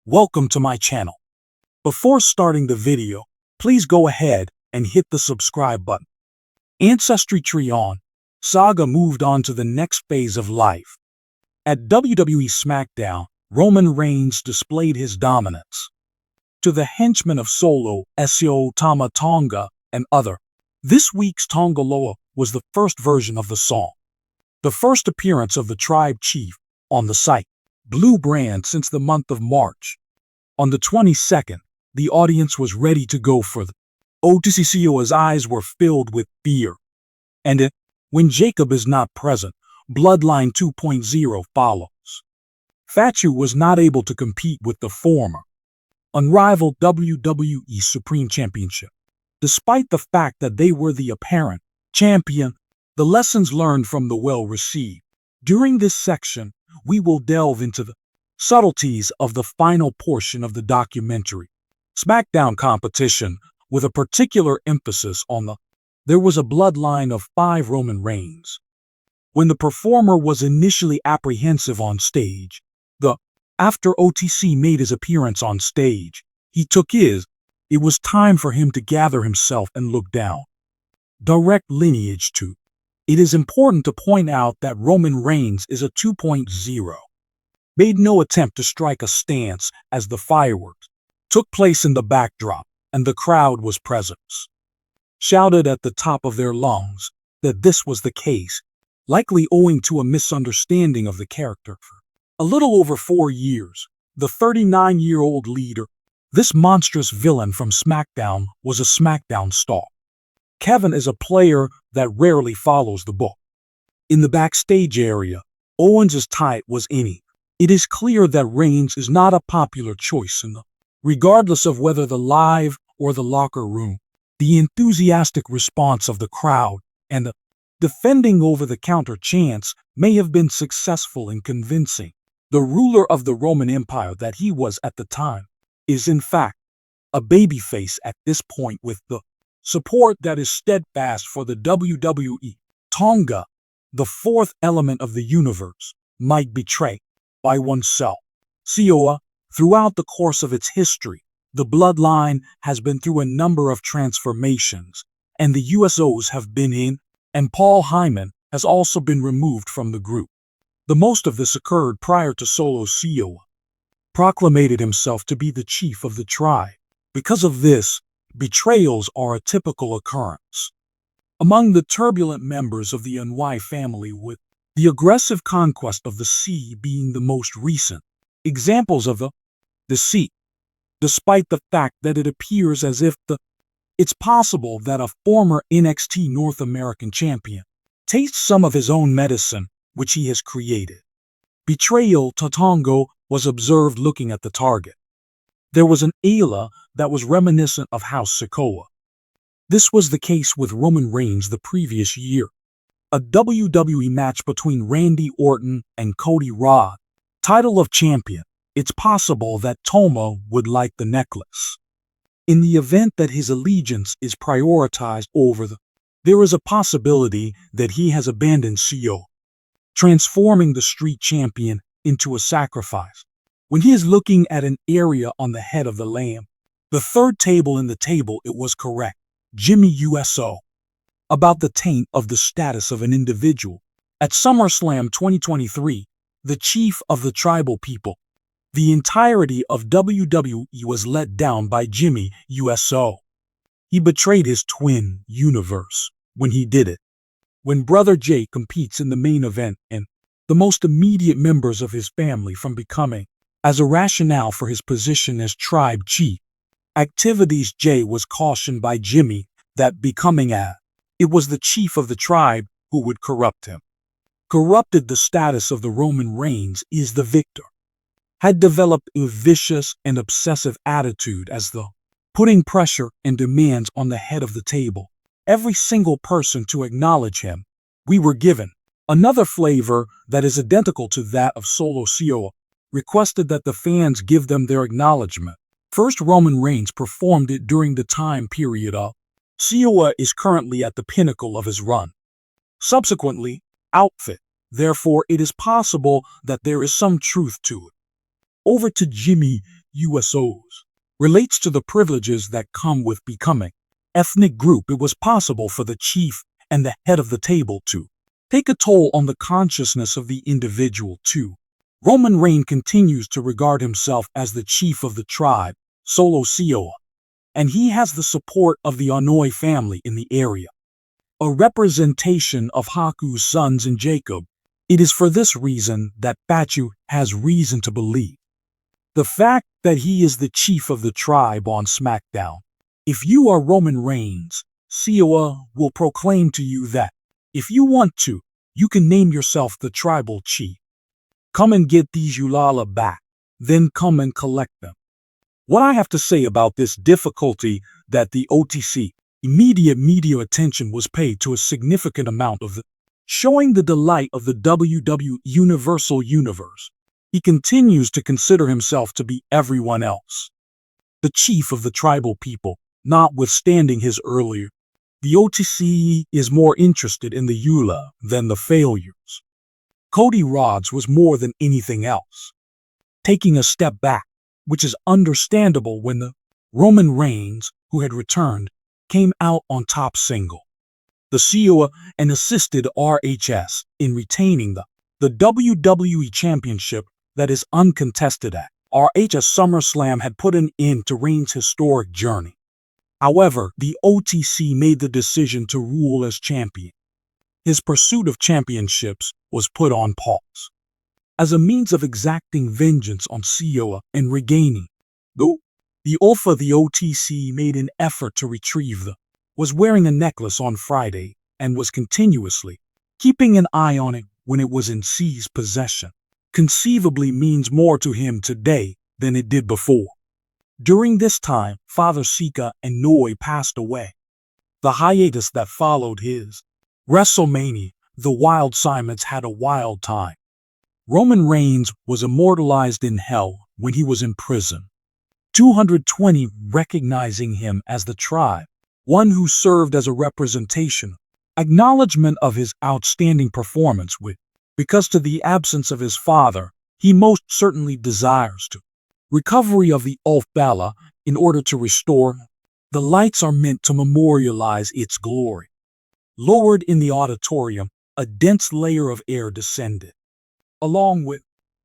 Welcome to my channel. Before starting the video, please go ahead and hit the subscribe button. Ancestry tree on, Saga moved on to the next phase of life. At WWE SmackDown, Roman Reigns displayed his dominance. To the henchmen of Solo, Sio, Tama Tonga, and other, this week's Tongaloa was the first version of the song. The first appearance of the tribe chief on the site. Blue brand since the month of March. On the 22nd, the audience was ready to go for the Sikoa's eyes were filled with fear. And when Jacob is not present, Bloodline 2.0 follows. Fatu was not able to compete with the former unrivaled WWE Supreme Championship. Despite the fact that they were the apparent champion, the lessons learned from the well received. During this section, we will delve into the subtleties of the final portion of the documentary. SmackDown competition, with a particular emphasis on there was a bloodline of 5 Roman Reigns. When the performer was initially apprehensive on stage, after OTC made his appearance on stage, it was time for him to gather himself and look down. Direct lineage to. It is important to point out that Roman Reigns is a 2.0. Made no attempt to strike a stance as the fireworks took place in the backdrop and the crowd was present. Shouted at the top of their lungs that this was the case, likely owing to a misunderstanding of the character. For a little over 4 years, the 39-year-old leader, this monstrous villain from SmackDown, was a SmackDown star. Kevin is a player that rarely follows the book. In the backstage area, Owens' tie was any. It is clear that Reigns is not a popular choice regardless of whether the live or the locker room. The enthusiastic response of the crowd and the defending over the counter chants may have been successful in convincing the ruler of the Roman Empire that he was at the time, is in fact, a babyface at this point with the support that is steadfast for the WWE. Tonga, the fourth element of the universe, might betray by oneself. Sikoa, throughout the course of its history, the bloodline has been through a number of transformations, and the USOs have been in, and Paul Heyman has also been removed from the group. The most of this occurred prior to Solo Sikoa proclamated himself to be the chief of the tribe. Because of this, betrayals are a typical occurrence among the turbulent members of the Wwe family, with the aggressive conquest of the sea being the most recent examples of the deceit, despite the fact that it appears as if it's possible that a former NXT North American champion tastes some of his own medicine which he has created. Betrayal Tatongo was observed looking at the target. There was an ala that was reminiscent of House Sikoa. This was the case with Roman Reigns the previous year. A WWE match between Randy Orton and Cody Rhodes, title of champion. It's possible that Toma would like the necklace. In the event that his allegiance is prioritized over there is a possibility that he has abandoned Sikoa, transforming the street champion into a sacrifice. When he is looking at an area on the head of the lamb, the third table in the table, it was correct. Jimmy USO. About the taint of the status of an individual. At SummerSlam 2023, the chief of the tribal people, the entirety of WWE was let down by Jimmy USO. He betrayed his twin, Universe, when he did it. When Brother Jay competes in the main event and the most immediate members of his family from becoming, as a rationale for his position as tribe chief, activities, Jay was cautioned by Jimmy that becoming it was the chief of the tribe who would corrupt him. Corrupted the status of the Roman Reigns is the victor. Had developed a vicious and obsessive attitude as though putting pressure and demands on the head of the table. Every single person to acknowledge him. We were given another flavor that is identical to that of Solo Sikoa, requested that the fans give them their acknowledgement. First, Roman Reigns performed it during the time period of Sikoa is currently at the pinnacle of his run. Subsequently, outfit. Therefore, it is possible that there is some truth to it. Over to Jimmy USOs, relates to the privileges that come with becoming ethnic group. It was possible for the chief and the head of the table to take a toll on the consciousness of the individual too. Roman Reigns continues to regard himself as the chief of the tribe, Solo Sikoa, and he has the support of the Onoi family in the area, a representation of Haku's sons and Jacob. It is for this reason that Batu has reason to believe the fact that he is the chief of the tribe on SmackDown. If you are Roman Reigns, Sikoa will proclaim to you that, if you want to, you can name yourself the tribal chief. Come and get these Ulala back, then come and collect them. What I have to say about this difficulty that the OTC immediate media attention was paid to a significant amount of showing the delight of the WWE Universe. He continues to consider himself to be everyone else, the chief of the tribal people, notwithstanding his earlier. The OTC is more interested in the EULA than the failures. Cody Rhodes was more than anything else taking a step back, which is understandable when the Roman Reigns, who had returned, came out on top single. The Sikoa and assisted RHS in retaining the WWE Championship that is uncontested at RHS. SummerSlam had put an end to Reigns' historic journey. However, the OTC made the decision to rule as champion. His pursuit of championships was put on pause as a means of exacting vengeance on Sikoa and regaining the Alpha. The OTC made an effort to retrieve was wearing a necklace on Friday and was continuously keeping an eye on it when it was in C's possession. Conceivably means more to him today than it did before. During this time, Father Sika and Noi passed away. The hiatus that followed his WrestleMania, the Wild Simons had a wild time. Roman Reigns was immortalized in hell when he was in prison. 220 recognizing him as the tribe, one who served as a representation, acknowledgement of his outstanding performance because to the absence of his father, he most certainly desires to. Recovery of the Ulf Bala in order to restore. The lights are meant to memorialize its glory. Lowered in the auditorium, a dense layer of air descended. Along with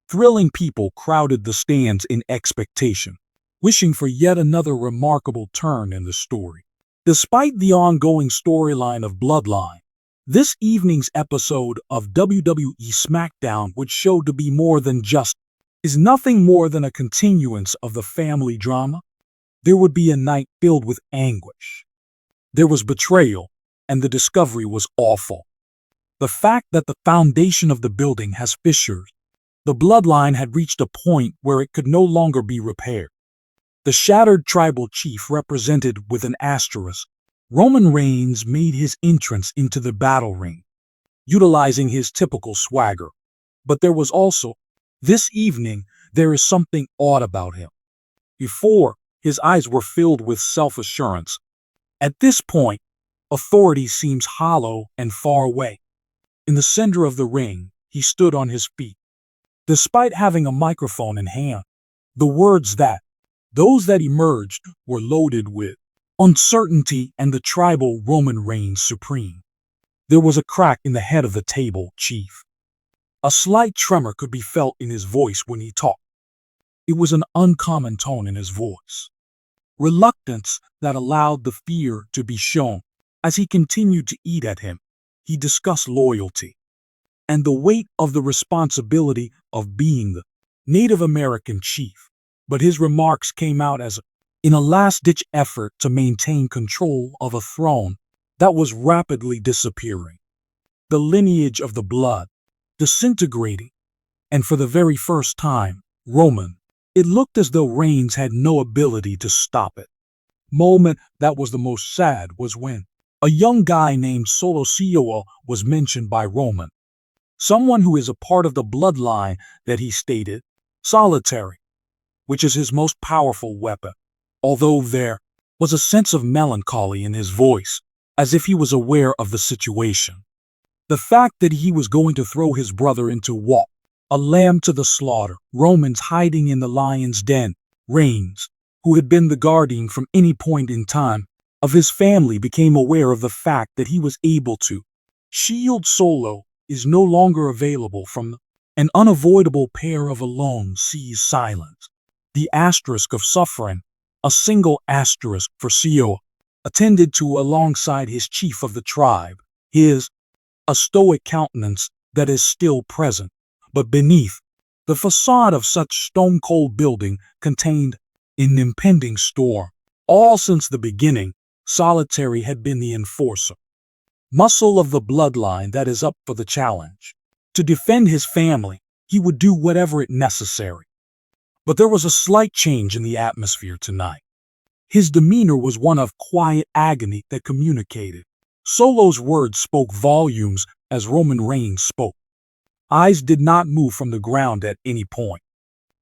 thrilling people crowded the stands in expectation, wishing for yet another remarkable turn in the story. Despite the ongoing storyline of Bloodline, this evening's episode of WWE SmackDown would show to be more than is nothing more than a continuance of the family drama. There would be a night filled with anguish. There was betrayal, and the discovery was awful. The fact that the foundation of the building has fissures. The bloodline had reached a point where it could no longer be repaired. The shattered tribal chief represented with an asterisk. Roman Reigns made his entrance into the battle ring, utilizing his typical swagger. But there was also, this evening, there is something odd about him. Before, his eyes were filled with self-assurance. At this point, authority seems hollow and far away. In the center of the ring, he stood on his feet. Despite having a microphone in hand, the words those that emerged were loaded with uncertainty and the tribal Roman reigns supreme. There was a crack in the head of the table chief. A slight tremor could be felt in his voice when he talked. It was an uncommon tone in his voice. Reluctance that allowed the fear to be shown. As he continued to eat at him, he discussed loyalty and the weight of the responsibility of being the Native American chief. But his remarks came out in a last-ditch effort to maintain control of a throne that was rapidly disappearing. The lineage of the blood disintegrating, and for the very first time, it looked as though Reigns had no ability to stop it. Moment that was the most sad was when a young guy named Solo Sikoa was mentioned by Roman. Someone who is a part of the bloodline that he stated, solitary, which is his most powerful weapon. Although there was a sense of melancholy in his voice, as if he was aware of the situation. The fact that he was going to throw his brother into a lamb to the slaughter, Roman's hiding in the lion's den, Reigns, who had been the guardian from any point in time of his family, became aware of the fact that he was able to shield Solo is no longer available from an unavoidable pair of alone sees silence. The asterisk of suffering, a single asterisk for Sikoa, attended to alongside his chief of the tribe, a stoic countenance that is still present, but beneath the facade of such stone-cold building contained an impending storm. All since the beginning, Solitary had been the enforcer, muscle of the bloodline that is up for the challenge. To defend his family, he would do whatever it necessary. But there was a slight change in the atmosphere tonight. His demeanor was one of quiet agony that communicated. Solo's words spoke volumes as Roman Reigns spoke. Eyes did not move from the ground at any point,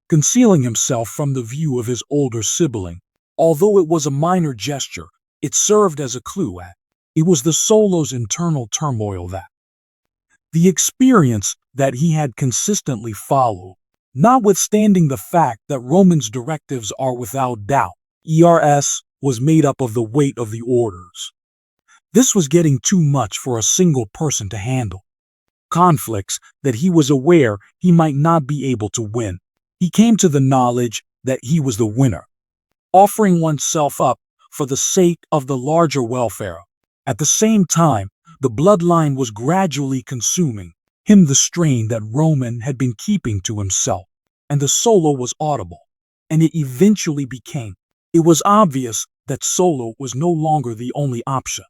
concealing himself from the view of his older sibling. Although it was a minor gesture, it served as a clue at it was the Solo's internal turmoil that the experience that he had consistently followed, notwithstanding the fact that Roman's directives are without doubt. ERS was made up of the weight of the orders. This was getting too much for a single person to handle. Conflicts that he was aware he might not be able to win. He came to the knowledge that he was the winner, offering oneself up for the sake of the larger welfare. At the same time, the bloodline was gradually consuming him, the strain that Roman had been keeping to himself, and the Solo was audible, and it eventually became. It was obvious that Solo was no longer the only option.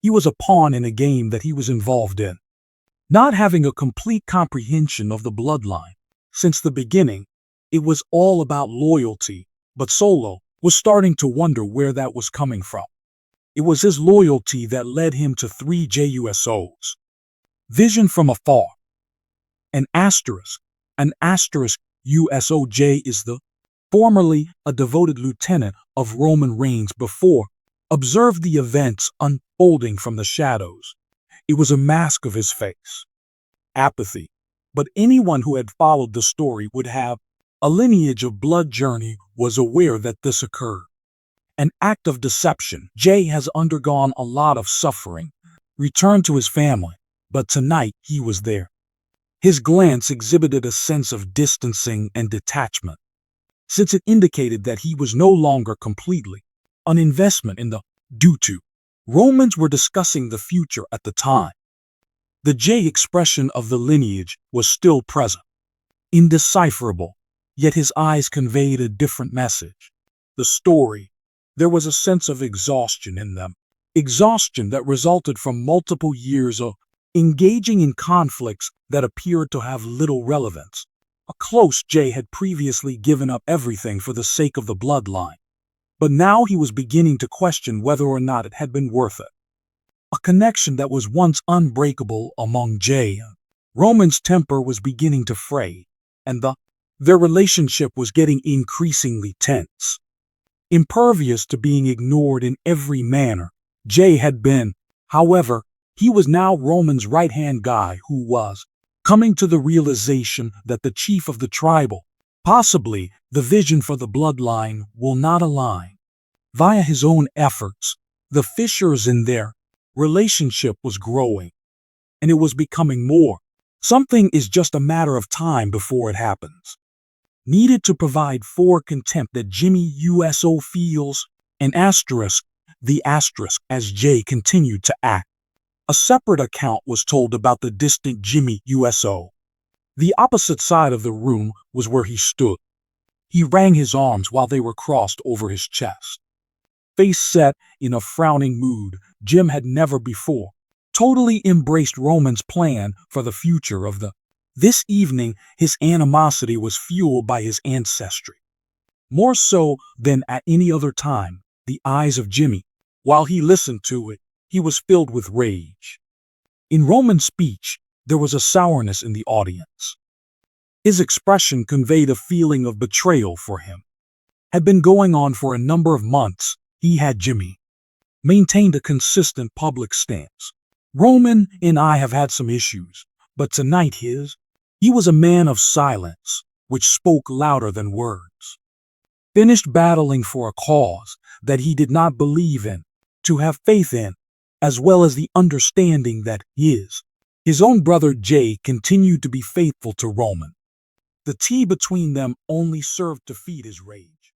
He was a pawn in a game that he was involved in. Not having a complete comprehension of the bloodline since the beginning, it was all about loyalty, but Solo was starting to wonder where that was coming from. It was his loyalty that led him to 3 JUSOs. Vision from afar. An asterisk USOJ is formerly a devoted lieutenant of Roman Reigns before, observed the events unfolding from the shadows. It was a mask of his face. Apathy. But anyone who had followed the story would have a lineage of blood journey was aware that this occurred. An act of deception. Jay has undergone a lot of suffering, returned to his family, but tonight he was there. His glance exhibited a sense of distancing and detachment, since it indicated that he was no longer completely an investment in the due to. Romans were discussing the future at the time. The J expression of the lineage was still present, indecipherable, yet his eyes conveyed a different message. The story. There was a sense of exhaustion in them, exhaustion that resulted from multiple years of engaging in conflicts that appeared to have little relevance. A close J had previously given up everything for the sake of the bloodline, but now he was beginning to question whether or not it had been worth it. A connection that was once unbreakable among J. Roman's temper was beginning to fray, and their relationship was getting increasingly tense. Impervious to being ignored in every manner, Jay had been. However, he was now Roman's right-hand guy who was coming to the realization that the chief of the tribal, possibly the vision for the bloodline, will not align. Via his own efforts, the fissures in their relationship was growing, and it was becoming more. Something is just a matter of time before it happens. Needed to provide for contempt that Jimmy USO feels, the asterisk as Jay continued to act. A separate account was told about the distant Jimmy USO. The opposite side of the room was where he stood. He wrung his arms while they were crossed over his chest. Face set in a frowning mood, Jim had never before totally embraced Roman's plan for the future of This evening, his animosity was fueled by his ancestry. More so than at any other time, the eyes of Jimmy, while he listened to it, he was filled with rage. In Roman's speech, there was a sourness in the audience. His expression conveyed a feeling of betrayal for him. Had been going on for a number of months. Jimmy maintained a consistent public stance. Roman and I have had some issues, but tonight he was a man of silence, which spoke louder than words. finished battling for a cause that he did not believe in, to have faith in, as well as the understanding that his own brother Jay continued to be faithful to Roman. The tea between them only served to feed his rage.